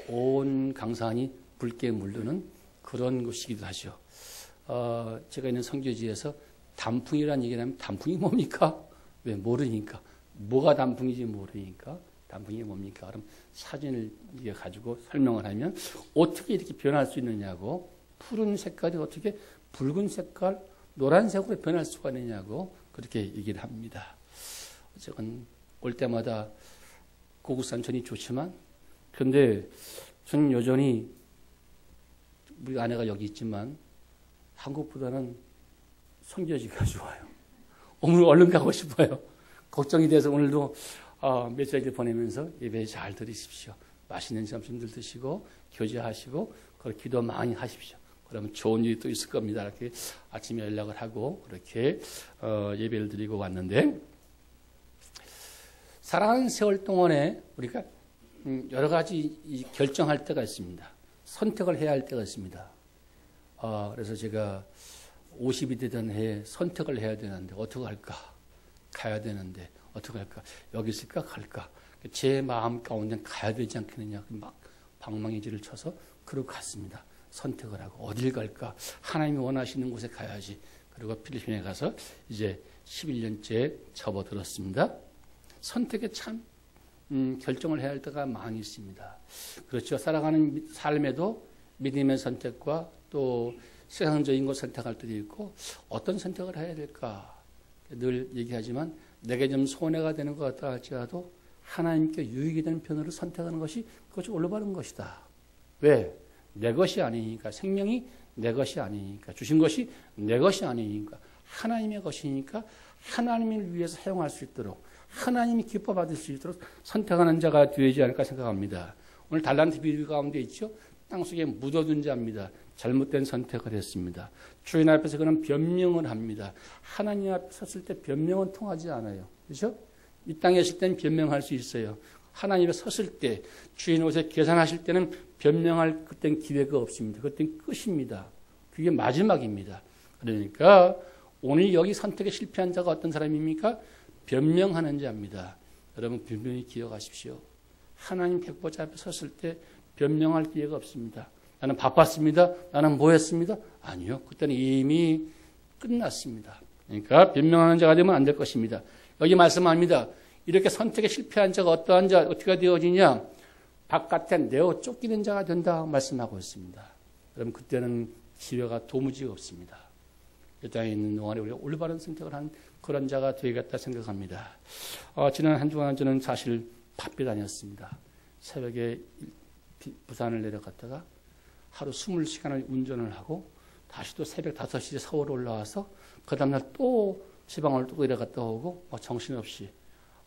온 강산이 붉게 물드는 그런 곳이기도 하죠. 제가 있는 선교지에서 단풍이라는 얘기를 하면 단풍이 뭡니까? 왜? 모르니까. 뭐가 단풍인지 모르니까. 단풍이 뭡니까? 그럼 사진을 가지고 설명을 하면 어떻게 이렇게 변할 수 있느냐고, 푸른 색깔이 어떻게 붉은 색깔, 노란색으로 변할 수가 있느냐고 그렇게 얘기를 합니다. 어쨌든 올 때마다 고국산천이 좋지만, 그런데 저는 여전히 우리 아내가 여기 있지만 한국보다는 선교지가 좋아요. 오늘 얼른 가고 싶어요. 걱정이 돼서 오늘도 메시지를 보내면서 예배 잘 들으십시오. 맛있는 점심들 드시고 교제하시고 그렇게 기도 많이 하십시오. 그러면 좋은 일이 또 있을 겁니다. 이렇게 아침에 연락을 하고 그렇게 예배를 드리고 왔는데, 살아가는 세월 동안에 우리가 여러 가지 결정할 때가 있습니다. 선택을 해야 할 때가 있습니다. 그래서 제가 50이 되던 해에 선택을 해야 되는데 어떻게 할까? 가야 되는데 어떻게 할까? 여기 있을까? 갈까? 제 마음 가운데 가야 되지 않겠느냐? 막 방망이질을 쳐서 그러고 갔습니다. 선택을 하고 어딜 갈까? 하나님이 원하시는 곳에 가야지. 그리고 필리핀에 가서 이제 11년째 접어들었습니다. 선택에 참 결정을 해야 할 때가 많이 있습니다. 그렇죠. 살아가는 삶에도 믿음의 선택과 또 세상적인 것 선택할 때도 있고, 어떤 선택을 해야 될까? 늘 얘기하지만 내게 좀 손해가 되는 것 같다 할지라도 하나님께 유익이 되는 편으로 선택하는 것이 그것이 올바른 것이다. 왜? 내 것이 아니니까. 생명이 내 것이 아니니까. 주신 것이 내 것이 아니니까. 하나님의 것이니까 하나님을 위해서 사용할 수 있도록, 하나님이 기뻐 받을 수 있도록 선택하는 자가 되지 않을까 생각합니다. 오늘 달란트 비유 가운데 있죠. 땅속에 묻어둔 자입니다. 잘못된 선택을 했습니다. 주인 앞에서 그는 변명을 합니다. 하나님 앞에 섰을 때 변명은 통하지 않아요. 그렇죠? 이 땅에 있을 때는 변명할 수 있어요. 하나님 앞에 섰을 때, 주인 옷에 계산하실 때는 변명할 그땐 기회가 없습니다. 그땐 끝입니다. 그게 마지막입니다. 그러니까 오늘 여기 선택에 실패한 자가 어떤 사람입니까? 변명하는 자입니다. 여러분 분명히 기억하십시오. 하나님 백보자 앞에 섰을 때 변명할 기회가 없습니다. 나는 바빴습니다. 나는 뭐 했습니다? 아니요. 그때는 이미 끝났습니다. 그러니까 변명하는 자가 되면 안 될 것입니다. 여기 말씀합니다. 이렇게 선택에 실패한 자가 어떠한 자, 어떻게 되어지냐? 바깥에 내어 쫓기는 자가 된다 말씀하고 있습니다. 그럼 그때는 기회가 도무지 없습니다. 이 땅에 있는 동안에 우리가 올바른 선택을 한 그런 자가 되겠다 생각합니다. 지난 한 주간 저는 사실 바삐 다녔습니다. 새벽에 부산을 내려갔다가 하루 20시간을 운전을 하고 다시 또 새벽 5시에 서울 올라와서 그 다음날 또 지방을 또 내려갔다 오고 정신없이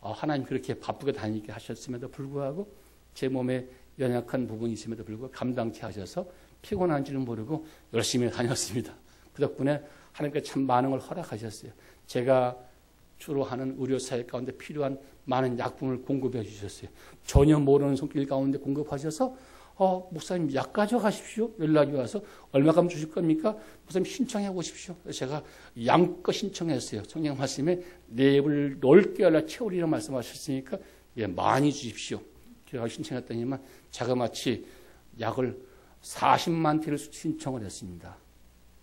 하나님 그렇게 바쁘게 다니게 하셨음에도 불구하고 제 몸에 연약한 부분이 있음에도 불구하고 감당케 하셔서 피곤한지는 모르고 열심히 다녔습니다. 그 덕분에 하나님께 참 많은 걸 허락하셨어요. 제가 주로 하는 의료사역 가운데 필요한 많은 약품을 공급해 주셨어요. 전혀 모르는 손길 가운데 공급하셔서 목사님 약 가져가십시오. 연락이 와서 얼마큼 주실 겁니까? 목사님 신청해 보십시오. 제가 양껏 신청했어요. 성령 말씀에 내 입을 넓게 열라 채우리라 말씀하셨으니까 많이 주십시오. 제가 신청했더니만 자그마치 약을 40만 티를 신청을 했습니다.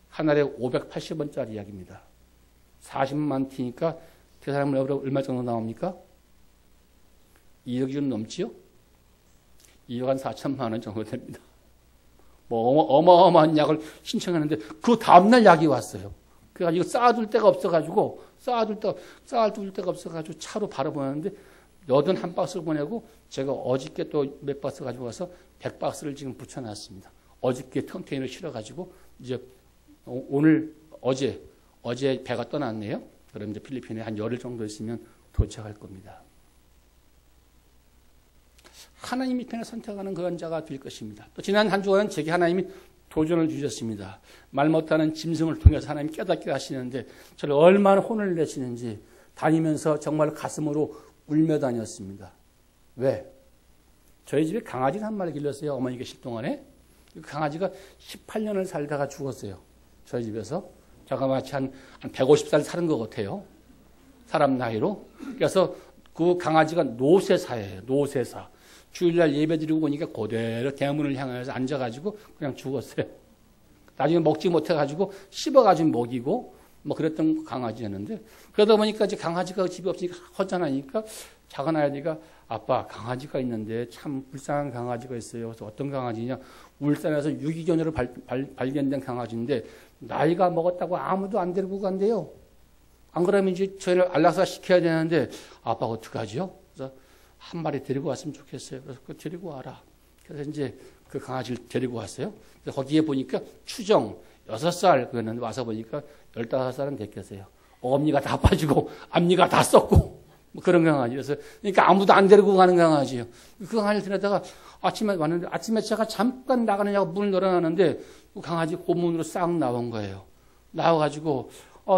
한 알에 580원짜리 약입니다. 40만 티니까 계산하면 얼마 정도 나옵니까? 2억이 좀 넘지요? 2억 한 4천만 원 정도 됩니다. 어마어마한 약을 신청했는데 그 다음날 약이 왔어요. 그래가지고 쌓아둘 데가 없어가지고 차로 바로 보냈는데 81박스를 보내고 제가 어저께 또 몇 박스 가지고 와서 100박스를 지금 붙여놨습니다. 어저께 컨테이너를 실어가지고 이제 어제 배가 떠났네요. 그럼 이제 필리핀에 한 열흘 정도 있으면 도착할 겁니다. 하나님이 편에 선택하는 그런 자가 될 것입니다. 또 지난 한 주간은 제게 하나님이 도전을 주셨습니다. 말 못하는 짐승을 통해서 하나님 깨닫게 하시는데 저를 얼마나 혼을 내시는지 다니면서 정말 가슴으로 울며 다녔습니다. 왜? 저희 집에 강아지를 한 마리 길렀어요. 어머니 계실 동안에. 그 강아지가 18년을 살다가 죽었어요. 저희 집에서. 제가 마치 한 150살 사는 것 같아요. 사람 나이로. 그래서 그 강아지가 노쇠사예요. 노쇠사. 주일날 예배 드리고 오니까 그대로 대문을 향해서 앉아가지고 그냥 죽었어요. 나중에 먹지 못해가지고 씹어가지고 먹이고 뭐 그랬던 강아지였는데 그러다 보니까 이제 강아지가 집에 없으니까 허전하니까 작은 아이들이가 아빠 강아지가 있는데 참 불쌍한 강아지가 있어요. 그래서 어떤 강아지냐 울산에서 유기견으로 발견된 강아지인데 나이가 먹었다고 아무도 안 데리고 간대요. 안 그러면 이제 저희를 안락사 시켜야 되는데 아빠 어떡하지요? 그래서 한 마리 데리고 왔으면 좋겠어요. 그래서 그거 데리고 와라. 그래서 이제 그 강아지를 데리고 왔어요. 그래서 거기에 보니까 추정 6살 그랬는데 와서 보니까 15살은 됐겠어요. 어금니가 다 빠지고 앞니가 다 썩고 뭐 그런 강아지. 그래서 그러니까 아무도 안 데리고 가는 강아지예요. 그 강아지를 데려다가 아침에 왔는데 아침에 제가 잠깐 나가느냐고 문을 열어놨는데 그 강아지 고문으로 싹 나온 거예요. 나와가지고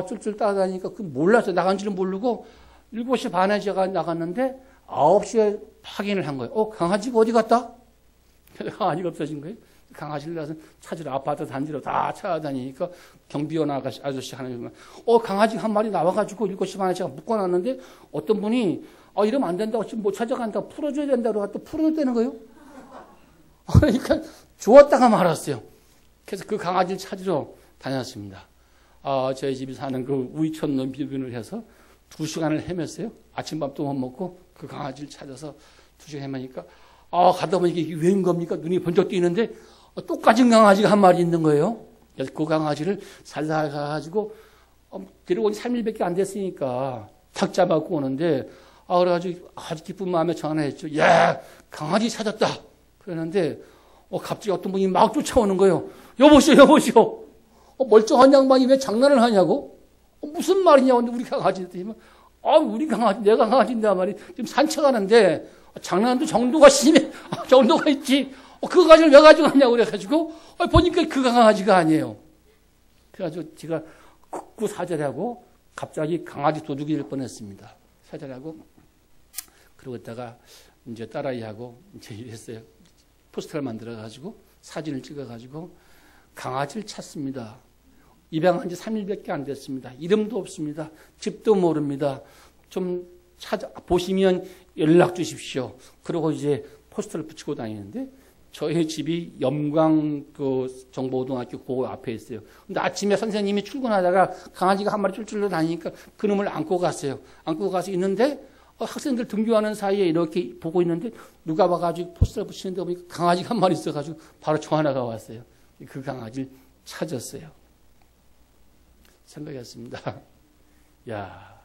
쫄쫄 따라다니니까 그 몰랐어요. 나간 줄은 모르고 7시 반에 제가 나갔는데 9시에 확인을 한 거예요. 강아지가 어디 갔다? 강아지가 없어진 거예요. 강아지를 나서 찾으러 아파트 단지로 다 찾아다니니까 경비원 아저씨 하나 강아지 한 마리 나와가지고 7시 반에 제가 묶어놨는데 어떤 분이 이러면 안 된다고 지금 못 찾아간다고 풀어줘야 된다고 또 풀어줘야 되는 거예요. 그러니까 주웠다가 말았어요. 그래서 그 강아지를 찾으러 다녔습니다. 저희 집이 사는 그 우이천 넘비변을 해서 2시간을 헤맸어요. 아침밥도 못 먹고 그 강아지를 찾아서 2시간 헤매니까 가다 보니까 이게 웬 겁니까? 눈이 번쩍 뜨이는데 똑같은 강아지가 한 마리 있는 거예요. 그래서 그 강아지를 살살가가지고 데리고 온 3일밖에 안 됐으니까 탁 잡아갖고 오는데 그래가지고 아주 기쁜 마음에 전화했죠. 야 강아지 찾았다. 그러는데 갑자기 어떤 분이 막 쫓아오는 거예요. 여보시오. 멀쩡한 양반이 왜 장난을 하냐고? 무슨 말이냐고. 근데 우리 강아지한테 우리 강아지 내가 강아지인데 말이 지금 산책하는데 장난도 정도가 심해. 정도가 있지. 그 강아지를 왜 가져갔냐고 그래가지고 보니까 그 강아지가 아니에요. 그래가지고 제가 극구 사절하고 갑자기 강아지 도둑이 될 뻔했습니다. 사절하고 그러고 있다가 이제 딸아이하고 이제 이랬어요. 포스터를 만들어가지고 사진을 찍어가지고 강아지를 찾습니다. 입양한 지 3일밖에 안 됐습니다. 이름도 없습니다. 집도 모릅니다. 좀 보시면 연락 주십시오. 그러고 이제 포스터를 붙이고 다니는데 저희 집이 염광 정보고등학교 그 앞에 있어요. 근데 아침에 선생님이 출근하다가 강아지가 한 마리 쫄쫄로 다니니까 그놈을 안고 갔어요. 안고 가서 있는데 학생들 등교하는 사이에 이렇게 보고 있는데 누가 봐가지고 포스터를 붙이는데 보니까 강아지가 한 마리 있어가지고 바로 전화가 왔어요. 그 강아지를 찾았어요. 생각했습니다. 야,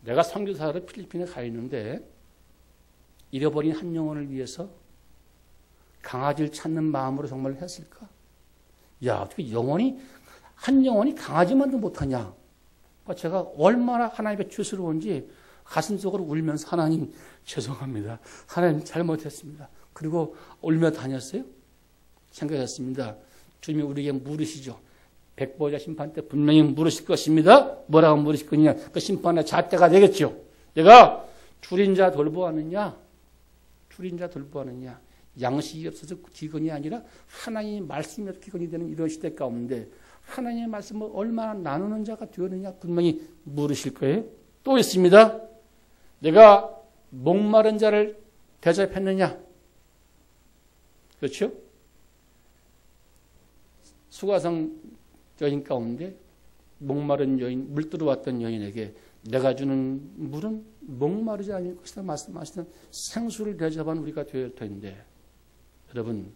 내가 선교사로 필리핀에 가 있는데 잃어버린 한 영혼을 위해서 강아지를 찾는 마음으로 정말 했을까? 야, 어떻게 한 영혼이 강아지만도 못하냐? 제가 얼마나 하나님의 죄스러운지 가슴속으로 울면서 하나님 죄송합니다. 하나님 잘못했습니다. 그리고 울며 다녔어요. 생각했습니다. 주님이 우리에게 물으시죠. 백보자 심판 때 분명히 물으실 것입니다. 뭐라고 물으실 거냐? 그 심판의 잣대가 되겠죠. 내가 줄인 자 돌보았느냐? 양식이 없어서 기근이 아니라 하나님의 말씀이 없어서 기근이 되는 이런 시대 가운데 하나님의 말씀을 얼마나 나누는 자가 되었느냐 분명히 물으실 거예요. 또 있습니다. 내가 목마른 자를 대접했느냐? 그렇죠? 수가성 여인 가운데 목마른 여인, 물 들어왔던 여인에게 내가 주는 물은 목마르지 않을 것이다 말씀하시는 생수를 대접한 우리가 되어야 될 텐데 여러분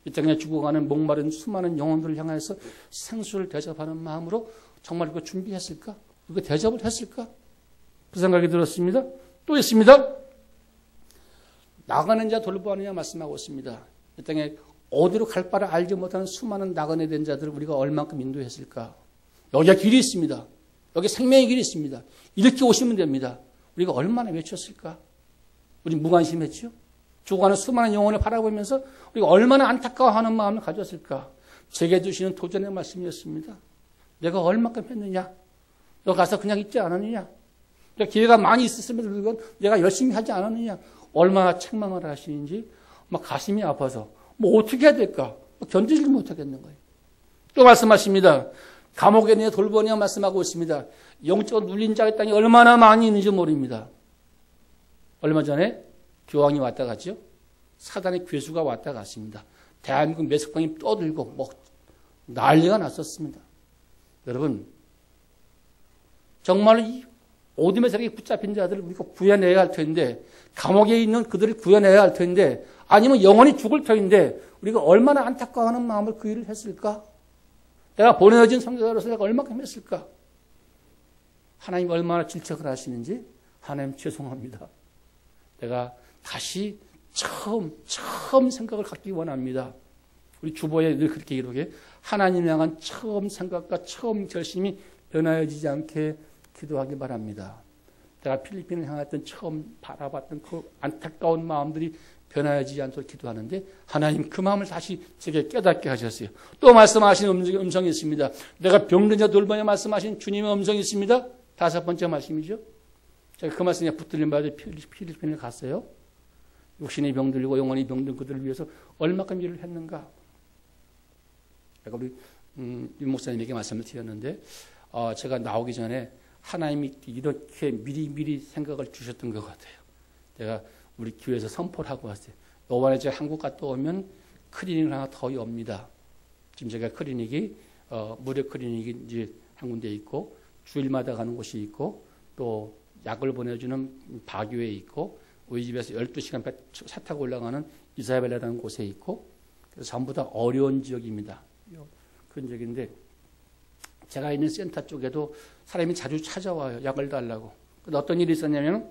이 땅에 죽어가는 목마른 수많은 영혼들을 향해서 생수를 대접하는 마음으로 정말 그거 준비했을까? 그거 대접을 했을까? 그 생각이 들었습니다. 또 있습니다. 나가는 자 돌보느냐 말씀하고 있습니다. 이 땅에 어디로 갈 바를 알지 못하는 수많은 나그네 된 자들을 우리가 얼만큼 인도했을까? 여기가 길이 있습니다. 여기 생명의 길이 있습니다. 이렇게 오시면 됩니다. 우리가 얼마나 외쳤을까? 우리 무관심했죠? 죽어가는 수많은 영혼을 바라보면서 우리가 얼마나 안타까워하는 마음을 가졌을까? 제게 주시는 도전의 말씀이었습니다. 내가 얼마큼 했느냐? 너 가서 그냥 있지 않았느냐? 기회가 많이 있었음에도 불구하고 내가 열심히 하지 않았느냐? 얼마나 책망을 하시는지 막 가슴이 아파서 뭐 어떻게 해야 될까? 견디지 못하겠는 거예요. 또 말씀하십니다. 감옥에 내 돌보냐 말씀하고 있습니다. 영적으로 눌린 자의 땅이 얼마나 많이 있는지 모릅니다. 얼마 전에 교황이 왔다 갔죠. 사단의 괴수가 왔다 갔습니다. 대한민국 매석방이 떠들고 뭐 난리가 났었습니다. 여러분, 정말로 이 어둠의 세력에 붙잡힌 자들을 우리가 구해내야 할 텐데, 감옥에 있는 그들을 구해내야 할 텐데, 아니면 영원히 죽을 터인데 우리가 얼마나 안타까워하는 마음을 그 일을 했을까? 내가 보내진 선교사로서 내가 얼마큼 했을까? 하나님 얼마나 질책을 하시는지, 하나님 죄송합니다. 내가 다시 처음 생각을 갖기 원합니다. 우리 주보에 늘 그렇게 기록해, 하나님 향한 처음 생각과 처음 결심이 변화해지지 않게 기도하기 바랍니다. 내가 필리핀을 향했던 처음 바라봤던 그 안타까운 마음들이 변화하지 않도록 기도하는데, 하나님 그 마음을 다시 제게 깨닫게 하셨어요. 또 말씀하신 음성이 있습니다. 내가 병든 자 돌보냐 말씀하신 주님의 음성이 있습니다. 5번째 말씀이죠. 제가 그 말씀에 붙들림 받아 필리핀을 갔어요. 육신의 병들고 영혼의 병든 그들을 위해서 얼마큼 일을 했는가. 제가 우리 윤 목사님에게 말씀을 드렸는데, 제가 나오기 전에 하나님이 이렇게 미리 생각을 주셨던 것 같아요. 제가 우리 교회에서 선포를 하고 왔어요. 이번에 제가 한국 갔다 오면 클리닉을 하나 더 엽니다. 지금 제가 클리닉이 무료 클리닉이 이제 한 군데 있고, 주일마다 가는 곳이 있고, 또 약을 보내주는 바교에 있고, 우리 집에서 12시간 차 타고 올라가는 이사벨라라는 곳에 있고, 그래서 전부 다 어려운 지역입니다. 그런 지역인데, 제가 있는 센터 쪽에도 사람이 자주 찾아와요. 약을 달라고. 근데 어떤 일이 있었냐면,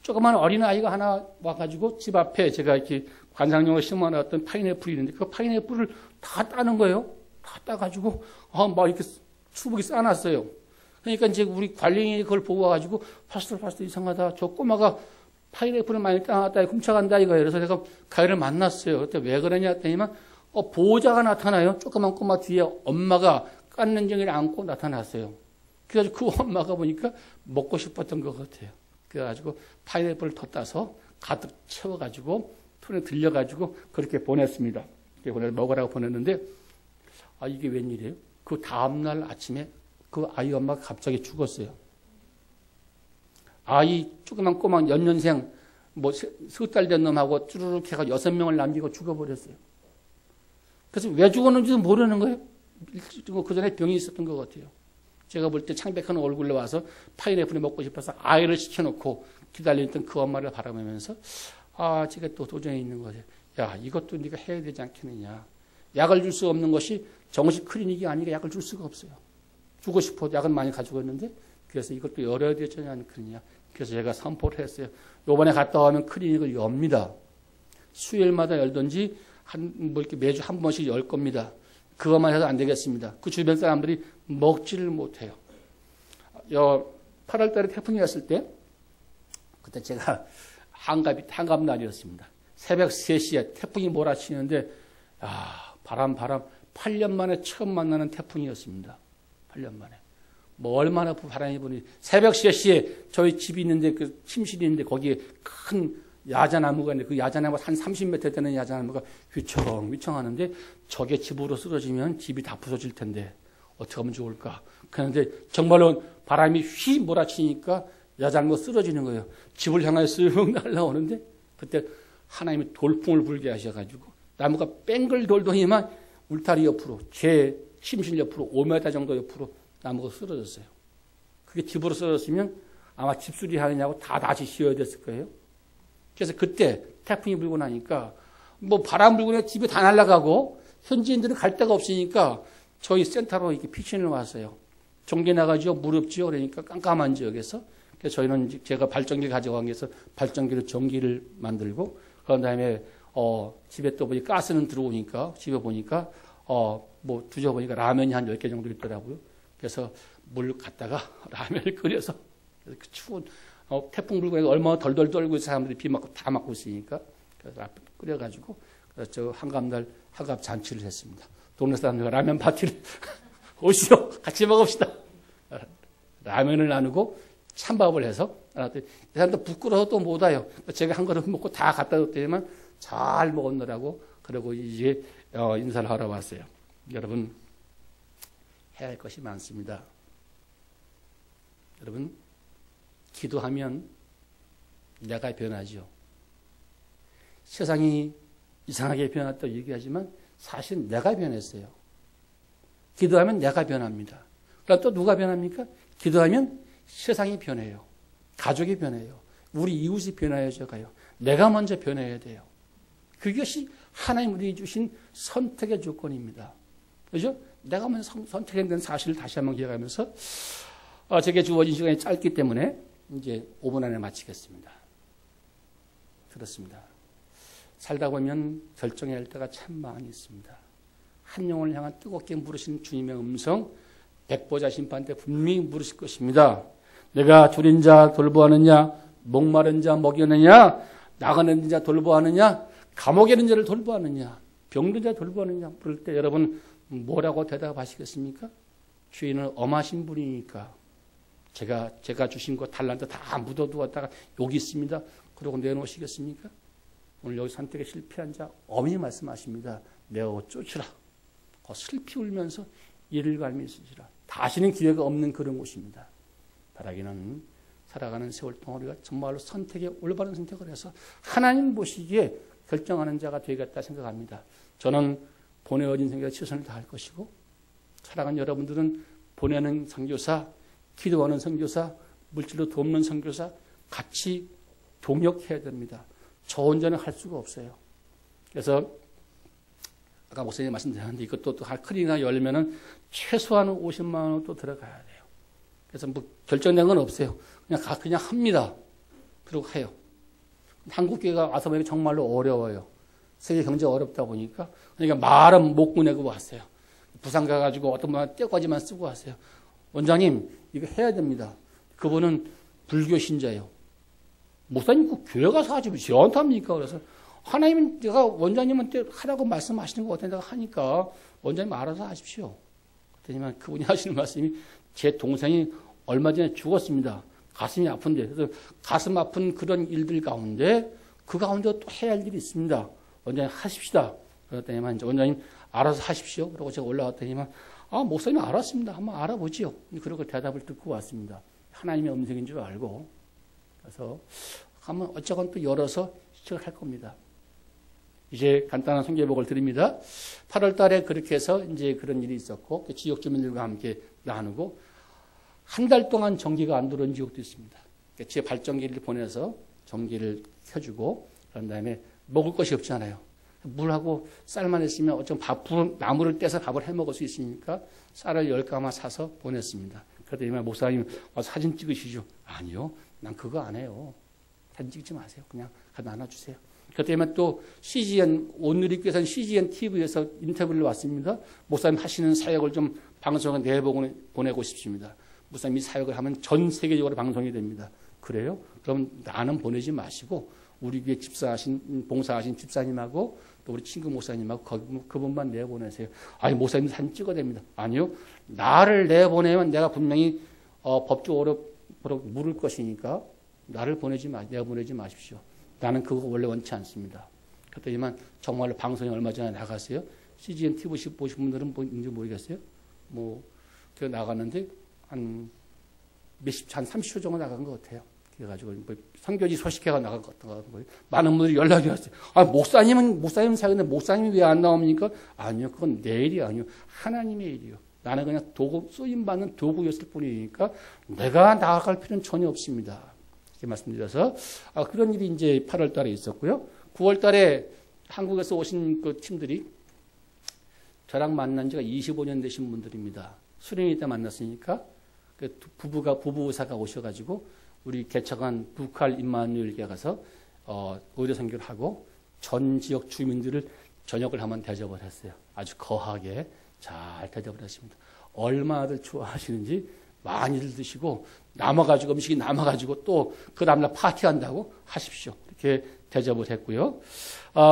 조그만 어린아이가 하나 와가지고 집 앞에 제가 이렇게 관상용으로 심어놨던 파인애플이 있는데, 그 파인애플을 다 따는 거예요. 다 따가지고, 막 이렇게 수북이 쌓아놨어요. 그러니까 이제 우리 관리인이 그걸 보고 와가지고, 파스터 이상하다. 저 꼬마가 파인애플을 많이 따놨다, 훔쳐간다 이거예요. 그래서 내가 가이를 만났어요. 그때 왜 그러냐 했더니만, 보호자가 나타나요. 조그만 꼬마 뒤에 엄마가 깎는 정이를 안고 나타났어요. 그래가지고 그 엄마가 보니까 먹고 싶었던 것 같아요. 그래가지고 파인애플을 더 따서 가득 채워가지고 톤에 들려가지고 그렇게 보냈습니다. 먹으라고 보냈는데, 이게 웬일이에요? 그 다음날 아침에 그 아이 엄마가 갑자기 죽었어요. 아이 조그만 꼬막 연년생 뭐 3달 된 놈하고 쭈르륵 해가 6명을 남기고 죽어버렸어요. 그래서 왜 죽었는지도 모르는 거예요. 그 전에 병이 있었던 것 같아요. 제가 볼 때 창백한 얼굴로 와서 파인애플이 먹고 싶어서 아이를 시켜놓고 기다리던 그 엄마를 바라보면서, 제가 또 도전에 있는 거죠. 야, 이것도 네가 해야 되지 않겠느냐. 약을 줄 수 없는 것이 정식 클리닉이 아니라 약을 줄 수가 없어요. 주고 싶어도 약은 많이 가지고 있는데, 그래서 이것도 열어야 되지 않겠느냐. 그래서 제가 선포를 했어요. 요번에 갔다 오면 클리닉을 엽니다. 수요일마다 열든지 이렇게 매주 한 번씩 열 겁니다. 그것만 해도 안 되겠습니다. 그 주변 사람들이 먹지를 못해요. 8월 달에 태풍이 왔을 때, 그때 제가 한갑 날이었습니다. 새벽 3시에 태풍이 몰아치는데, 바람, 8년 만에 처음 만나는 태풍이었습니다. 8년 만에. 뭐 얼마나 바람이 부니, 새벽 3시에 저희 집이 있는데, 그 침실이 있는데, 거기에 큰 야자나무가 있는데, 그 야자나무가 한 30m 되는 야자나무가 휘청휘청 하는데, 저게 집으로 쓰러지면 집이 다 부서질 텐데, 어떻게 하면 좋을까? 그런데 정말로 바람이 휘 몰아치니까 야자나무가 쓰러지는 거예요. 집을 향해 쓱 날아오는데, 그때 하나님이 돌풍을 불게 하셔가지고, 나무가 뺑글 돌더니만 울타리 옆으로, 제 침실 옆으로 5m 정도 옆으로 나무가 쓰러졌어요. 그게 집으로 쓰러졌으면 아마 집수리 하느냐고 다 다시 씌워야 됐을 거예요. 그래서 그때 태풍이 불고 나니까 뭐 바람 불고 내 집이 다 날아가고 현지인들은 갈 데가 없으니까 저희 센터로 이렇게 피신을 왔어요. 전기 나가죠, 무렵지요. 그러니까 깜깜한 지역에서. 그래서 저희는 제가 발전기 가져간 게서 발전기로 전기를 만들고, 그런 다음에 집에 또 보니 가스는 들어오니까 집에 보니까 뭐 뒤져보니까 라면이 한 10개 정도 있더라고요. 그래서 물 갖다가 라면을 끓여서, 그 추운 태풍 불고 얼마나 덜덜 떨고 사람들이 비 맞고 다 맞고 있으니까, 그래서 끓여가지고 저 한갑날 한갑 잔치를 했습니다. 동네 사람들과 라면 파티를 오시오, 같이 먹읍시다. 라면을 나누고 찬밥을 해서, 이 사람들 부끄러워서 또 못 와요. 제가 한 그릇 먹고 다 갖다 줬더니만 잘 먹었느라고, 그러고 이제 인사를 하러 왔어요. 여러분, 해야 할 것이 많습니다. 여러분, 기도하면 내가 변하죠. 세상이 이상하게 변했다고 얘기하지만 사실 내가 변했어요. 기도하면 내가 변합니다. 그럼 또 누가 변합니까? 기도하면 세상이 변해요. 가족이 변해요. 우리 이웃이 변화해져 가요. 내가 먼저 변해야 돼요. 그것이 하나님 우리에게 주신 선택의 조건입니다. 그죠? 내가 먼저 선택해야 되는 사실을 다시 한번 기억하면서 제게 주어진 시간이 짧기 때문에 이제 5분 안에 마치겠습니다. 그렇습니다. 살다 보면 결정해야 할 때가 참 많이 있습니다. 한 영혼을 향한 뜨겁게 물으신 주님의 음성, 백보자 심판 때 분명히 물으실 것입니다. 내가 줄인 자 돌보았느냐, 목마른 자 먹이느냐, 나가는 자 돌보았느냐, 감옥에 있는 자를 돌보았느냐, 병든 자 돌보았느냐 물을 때 여러분 뭐라고 대답하시겠습니까? 주인은 엄하신 분이니까 제가 주신 거 달란트 다 묻어두었다가 여기 있습니다. 그러고 내놓으시겠습니까? 오늘 여기 선택에 실패한 자 엄히 말씀하십니다. 내어 쫓으라. 슬피 울면서 이를 갈미 쓰시라. 다시는 기회가 없는 그런 곳입니다. 바라기는 살아가는 세월 동안 우리가 정말로 선택에 올바른 선택을 해서 하나님 보시기에 결정하는 자가 되겠다 생각합니다. 저는 보내어진 선교사에 최선을 다할 것이고 살아가는 여러분들은 보내는 선교사, 기도하는 선교사, 물질로 돕는 선교사 같이 동역해야 됩니다. 저 혼자는 할 수가 없어요. 그래서 아까 목사님 말씀드렸는데 이것도 또 클리나 열면은 최소한 50만 원 또 들어가야 돼요. 그래서 뭐 결정된 건 없어요. 그냥 합니다. 그리고 해요. 한국 교회가 와서 보니까 정말로 어려워요. 세계 경제가 어렵다 보니까 그러니까 말은 못 꺼내고 왔어요. 부산 가가지고 어떤 분은 떼까지만 쓰고 왔어요. 원장님 이거 해야 됩니다. 그분은 불교 신자예요. 목사님 그 교회 가서 하지 저한테 합니까? 그래서 하나님은 내가 원장님한테 하라고 말씀하시는 거 같아요. 내가 하니까 원장님 알아서 하십시오. 그랬더니만 그분이 하시는 말씀이 제 동생이 얼마 전에 죽었습니다. 가슴이 아픈데 그래서 가슴 아픈 그런 일들 가운데 그 가운데 또 해야 할 일이 있습니다. 원장님 하십시다. 그랬더니만 이제 원장님 알아서 하십시오. 그러고 제가 올라갔더니만 목사님 알았습니다. 한번 알아보지요. 그러고 대답을 듣고 왔습니다. 하나님의 음성인 줄 알고 그래서 한번 어쩌건 또 열어서 시작을 할 겁니다. 이제 간단한 선교복을 드립니다. 8월 달에 그렇게 해서 이제 그런 일이 있었고, 지역 주민들과 함께 나누고, 한 달 동안 전기가 안 들어온 지역도 있습니다. 제 발전기를 보내서 전기를 켜주고, 그런 다음에 먹을 것이 없잖아요. 물하고 쌀만 있으면 어쩜 나무를 떼서 밥을 해 먹을 수 있으니까 쌀을 10가마 사서 보냈습니다. 그랬더니 목사님 와서 사진 찍으시죠? 아니요. 난 그거 안 해요. 사진 찍지 마세요. 그냥 나눠주세요. 그때면 또 CGN, 온누리교회에서는 CGN TV에서 인터뷰를 왔습니다. 목사님 하시는 사역을 좀 방송에 내보내고 싶습니다. 목사님 이 사역을 하면 전 세계적으로 방송이 됩니다. 그래요? 그럼 나는 보내지 마시고 우리 교회 봉사하신 집사님하고 또 우리 친구 목사님하고 그분만 내보내세요. 아니 목사님 사진 찍어야 됩니다. 아니요. 나를 내보내면 내가 분명히 법적으로 물을 것이니까 나를 내보내지 마십시오. 나는 그거 원래 원치 않습니다. 그랬더니만 정말로 방송에 얼마 전에 나갔어요. CGN TV 보신 분들은 뭔지 모르겠어요. 그 나갔는데 한 30초 정도 나간 것 같아요. 그래가지고 선교지 소식회가 나간 것 같은 거예요. 많은 분들이 연락이 왔어요. 목사님 사역인데 목사님이 왜 안 나옵니까? 아니요, 그건 내 일이 아니요. 하나님의 일이요. 나는 그냥 쓰임받는 도구였을 뿐이니까 내가 나아갈 필요는 전혀 없습니다. 이렇게 말씀드려서 그런 일이 이제 8월 달에 있었고요. 9월 달에 한국에서 오신 그 팀들이 저랑 만난 지가 25년 되신 분들입니다. 수련회 때 만났으니까 그 부부사가 오셔가지고 우리 개척한 북할 임마누엘교회 가서 의료 선교를 하고 전 지역 주민들을 저녁을 한번 대접을 했어요. 아주 거하게 잘 대접을 했습니다. 얼마나들 좋아하시는지 많이들 드시고 음식이 남아가지고 또 그 다음날 파티한다고 하십시오. 이렇게 대접을 했고요.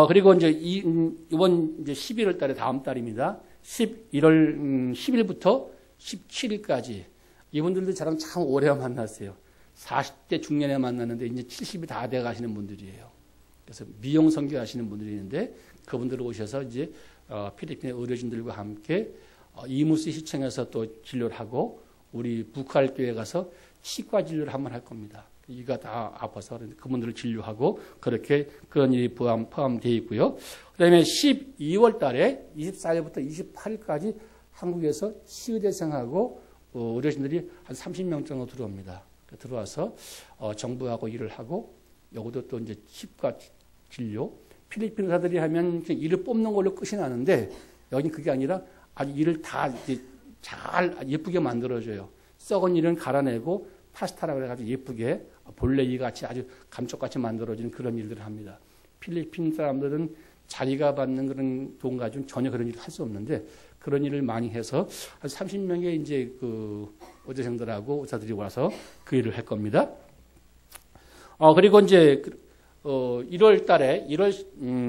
그리고 이제 이번 이제 11월 달에 다음 달입니다. 10일부터 17일까지 이분들도 저랑 참 오래 만났어요. 40대 중년에 만났는데 이제 70이 다 돼 가시는 분들이에요. 그래서 미용 선교 하시는 분들이 있는데 그분들 오셔서 이제 필리핀의 의료진들과 함께 이무스 시청에서 또 진료를 하고 우리 북할 교회 가서 치과 진료를 한번 할 겁니다. 이가 다 아파서 그분들을 진료하고 그렇게 그런 일이 포함되어 있고요. 그다음에 12월 달에 24일부터 28일까지 한국에서 치유대생하고 어르신들이 한 30명 정도 들어옵니다. 들어와서 정부하고 일을 하고 여기도 또 이제 치과 진료. 필리핀 의사들이 하면 일을 뽑는 걸로 끝이 나는데 여기는 그게 아니라 아주 일을 다 잘 예쁘게 만들어줘요. 썩은 일은 갈아내고 파스타라 그래가지고 예쁘게 볼레이 같이 아주 감쪽같이 만들어주는 그런 일들을 합니다. 필리핀 사람들은 자기가 받는 그런 돈 가지고는 전혀 그런 일을 할 수 없는데 그런 일을 많이 해서 한 30명의 이제 그 의대생들하고 의사들이 와서 그 일을 할 겁니다. 그리고 이제 1월 달에 1월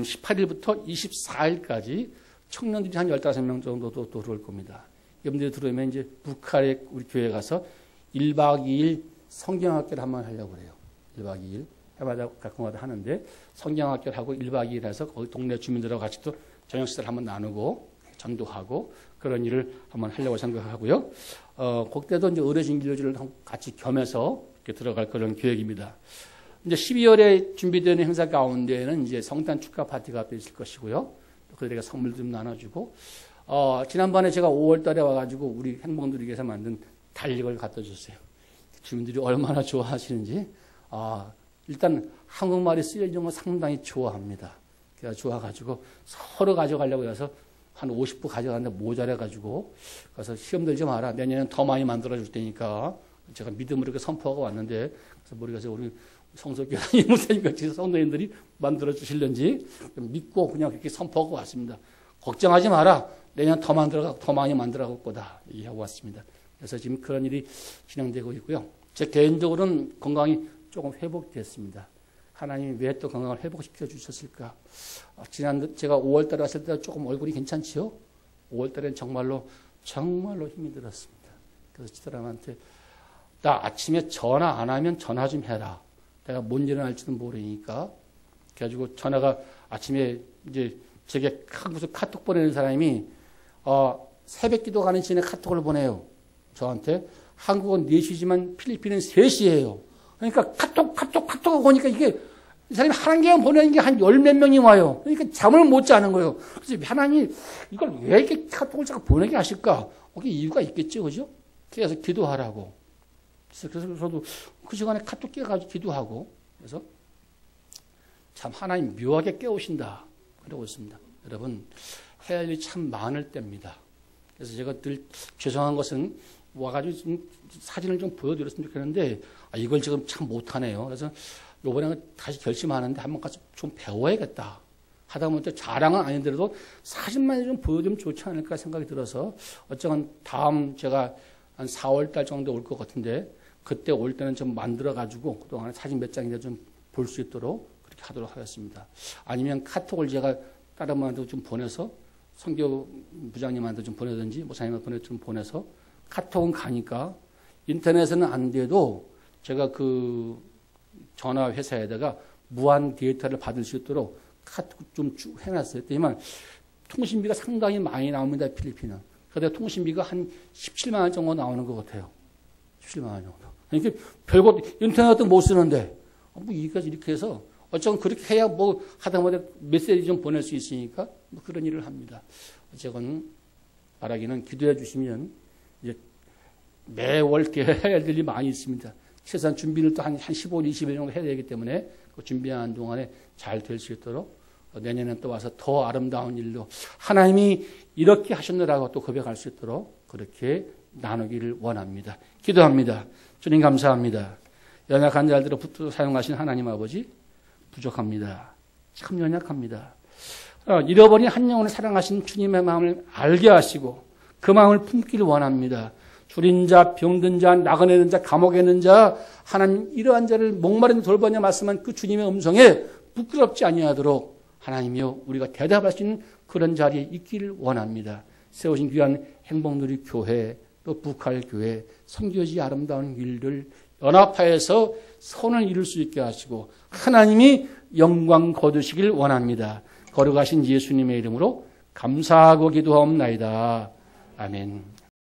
18일부터 24일까지 청년들이 한 15명 정도 또 들어올 겁니다. 여러분들이 들어오면 이제 북한에 우리 교회에 가서 1박 2일 성경학교를 한번 하려고 그래요. 1박 2일. 해마다 가끔마다 하는데 성경학교를 하고 1박 2일 해서 거기 동네 주민들하고 같이 또 저녁 식사를 한번 나누고 전도하고 그런 일을 한번 하려고 생각하고요. 그때도 이제 어르신 진료를 같이 겸해서 이렇게 들어갈 그런 계획입니다. 이제 12월에 준비되는 행사 가운데에는 이제 성탄 축하 파티가 또 있을 것이고요. 그들에게 선물도 좀 나눠주고, 지난번에 제가 5월 달에 와가지고 우리 행복들이 위해서 만든 달력을 갖다 줬어요. 주민들이 얼마나 좋아하시는지, 일단 한국말이 쓰여진 걸 상당히 좋아합니다. 그래서 좋아가지고 서로 가져가려고 해서 한 50부 가져갔는데 모자라가지고, 그래서 시험 들지 마라. 내년엔 더 많이 만들어줄 테니까. 제가 믿음으로 이렇게 선포하고 왔는데, 그래서 모르겠어요. 우리 성서교회 목사님같이 성도님들이 만들어 주실런지 믿고 그냥 그렇게 선포하고 왔습니다. 걱정하지 마라. 내년 더 많이 만들어갈 거다. 얘기하고 왔습니다. 그래서 지금 그런 일이 진행되고 있고요. 제 개인적으로는 건강이 조금 회복됐습니다. 하나님이 왜 또 건강을 회복시켜 주셨을까? 제가 5월 달에 왔을 때 조금 얼굴이 괜찮지요? 5월 달에는 정말로 힘이 들었습니다. 그래서 집사람한테 나 아침에 전화 안 하면 전화 좀 해라. 내가 뭔 일을 할지도 모르니까. 그래가지고 전화가 아침에 이제 제게 무슨 카톡 보내는 사람이 새벽 기도 가는 시간에 카톡을 보내요. 저한테. 한국은 4시지만 필리핀은 3시예요. 그러니까 카톡 보니까 이게 이 사람이 한 개만 보내는 게 한 10몇 명이 와요. 그러니까 잠을 못 자는 거예요. 그래서 하나님 이걸 왜 이렇게 카톡을 자꾸 보내게 하실까? 거기 이유가 있겠죠. 그죠? 그래서 기도하라고. 그래서 저도 그 시간에 카톡 깨가지고 기도하고, 그래서 참 하나님 묘하게 깨우신다. 그러고 있습니다. 여러분, 해야 할 일이 참 많을 때입니다. 그래서 제가 늘 죄송한 것은 와가지고 좀 사진을 좀 보여드렸으면 좋겠는데, 이걸 지금 참 못하네요. 그래서 요번에 다시 결심하는데 한번 가서 좀 배워야겠다. 하다 보니까 자랑은 아닌데도 사진만 좀 보여주면 좋지 않을까 생각이 들어서, 어쩌건 다음 제가 한 4월 달 정도 올 것 같은데, 그때 올 때는 좀 만들어가지고 그동안에 사진 몇 장이라도 좀 볼 수 있도록 그렇게 하도록 하겠습니다. 아니면 카톡을 제가 다른 분한테 좀 보내서, 선교 부장님한테 좀 보내든지, 목사님한테 좀 보내서, 카톡은 가니까, 인터넷은 안 돼도 제가 그 전화 회사에다가 무한 데이터를 받을 수 있도록 카톡 좀 쭉 해놨어요. 그랬더니만 통신비가 상당히 많이 나옵니다, 필리핀은. 그래서 통신비가 한 17만 원 정도 나오는 것 같아요. 17만 원 정도. 그러니까 별거 인터넷도 못 쓰는데 뭐 이렇게 해서 어쩌면 그렇게 해야 뭐 하다못해 메시지 좀 보낼 수 있으니까 뭐 그런 일을 합니다. 어쨌건 바라기는 기도해 주시면 이제 매월 이렇게 해야 할 일이 많이 있습니다. 최소한 준비를 또 한 15일, 20일 정도 해야 되기 때문에 그 준비하는 동안에 잘 될 수 있도록 내년에 또 와서 더 아름다운 일로 하나님이 이렇게 하셨느라고 또 고백할 수 있도록 그렇게 나누기를 원합니다. 기도합니다. 주님 감사합니다. 연약한 자들을 붙들어 사용하신 하나님 아버지 부족합니다. 참 연약합니다. 잃어버린 한 영혼을 사랑하신 주님의 마음을 알게 하시고 그 마음을 품기를 원합니다. 줄인 자, 병든 자, 나그네 있는 자, 감옥에 있는 자, 하나님 이러한 자를 목마른 돌보냐 말씀한 그 주님의 음성에 부끄럽지 아니하도록 하나님이여 우리가 대답할 수 있는 그런 자리에 있기를 원합니다. 세우신 귀한 행복누리 교회, 또 북한교회, 선교지 아름다운 일들 연합하여서 선을 이룰 수 있게 하시고 하나님이 영광 거두시길 원합니다. 거룩하신 예수님의 이름으로 감사하고 기도하옵나이다. 아멘.